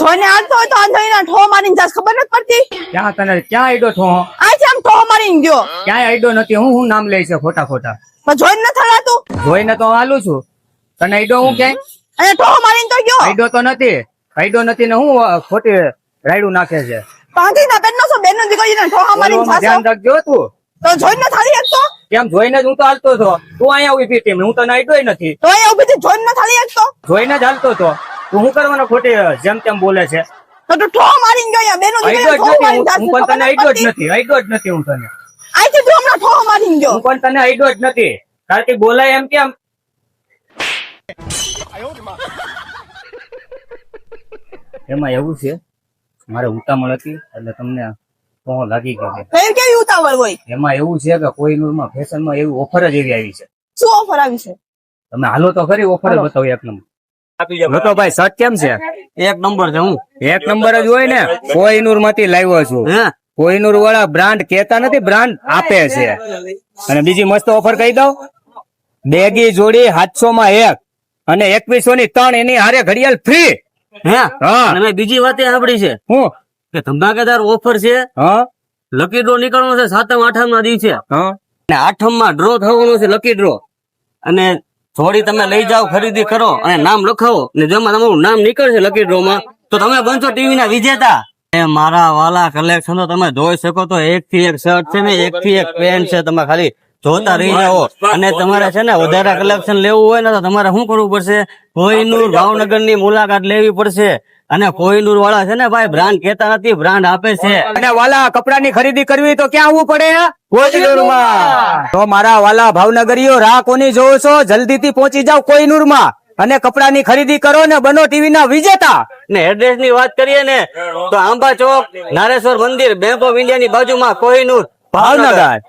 જોઈને હાલતો હોય તો આંધળીના ઠો મારીને જાસ ખબર નથી પડતી. ક્યાં તને ક્યાં આઈડો છો? આથી આમ ઠો મારીને ગયો. ક્યાંય આઈડો નથી. હું નામ લે છે ખોટા ખોટા? પણ જોઈને નથી હલાતું. જોઈને તો હાલું છું. તને આઈડો હું ક્યાંય? અને ઠો મારીને તો ગયો. આઈડો તો નથી. આઈડો નથી ને હું ખોટી રાયડું નાખે છે. પાંચીના બેનનો શું બેનનો દીકરીને ઠો મારીને જાસ. ધ્યાન રાખજો તું. તો જોઈને થાળી એકતો. કેમ જોઈને જ હું તો હાલતો હતો. તું અહીંયા ઉભી હતી. હું તને આઈડોય નથી. તો એ ઉભી થી જોઈને થાળી એકતો. જોઈને જ હાલતો હતો. તું શું કરવાનો ખોટી જેમ તેમ બોલે છે? તો તું ઠો મારીને ગયો યા બેનનો આઈડો દીકરીને જ ઠો નથી. મારીને જાસ. હું પણ તને આઈડો જ નથી. આઈડો જ નથી હું તને. આથી તું હમણાં ઠો મારીને ગયો. હું પણ તને આઈડો જ નથી. તારથી બોલાય એમ કેમ? એમાં એવું છે મારે ઉતામળ હતી એટલે તમને તો લાગી ગયો. ફેર કેવી ઉતાવળ હોય? એમાં એવું છે કે કોઈનુરમાં ફેશનમાં એવી ઓફર જ એવી આવી છે. શું ઓફર આવી છે? તમે હાલો તો ખરી ઓફર જ બતાવો એક નંબર. તો ભાઈ શર્ટ કેમ છે? એક નંબર છે. હું એક નંબર જ હોય ને. કોઈનુર માંથી લાવ્યો છું. કોઈનુર વાળા બ્રાન્ડ કેતા નથી, બ્રાન્ડ આપે છે. અને બીજી મસ્ત ઓફર કહી દઉં. બેગી જોડી 700 માં 1 અને 2100 ની 3 એની હારે ઘડિયાળ ફ્રી. અને મેં બીજી વાત સાંભળી છે હું કે ધમાકેદાર ઓફર છે. લકી ડ્રો નીકળવાનો છે 7મ 8મ ના દિવસે. અને 8મ માં ડ્રો થવાનો છે, લકી ડ્રો. અને થોડી તમે લઈ જાઓ, ખરીદી કરો અને નામ લખાવો ને જેમાં તમારું નામ નીકળશે લકી ડ્રો માં તો તમે બનશો ટીવી ના વિજેતા. મારા વાલા કલેક્શન તો તમે જોઈ શકો તો 1 થી 1 શર્ટ છે ને 1 થી 1 પેન્ટ છે. તમે ખાલી જોતા રહી જાઓ. અને તમારે છે ને વધારે કલેક્શન લેવું હોય ને તો તમારે શું કરવું પડશે? કોહિનૂર ભાવનગર ની મુલાકાત લેવી પડશે. અને કોહિનૂર વાળા છે ને ભાઈ બ્રાન્ડ કેતા નથી, બ્રાન્ડ આપે છે. અને વાલા કપડાની ખરીદી કરવી તો ક્યાં આવવું પડે? કોહિનૂરમાં. તો મારા વાલા ભાવનગરીઓ રાહ કોની જોવો છો? જલ્દી થી પહોંચી જાવ કોહિનૂરમાં અને કપડાની ખરીદી કરો ને બનો ટીવી ના વિજેતા. ને એડ્રેસ ની વાત કરીએ ને તો આંબા ચોક, નારેશ્વર મંદિર, બેંક ઓફ ઇન્ડિયા ની બાજુમાં કોહિનૂર, ભાવનગર.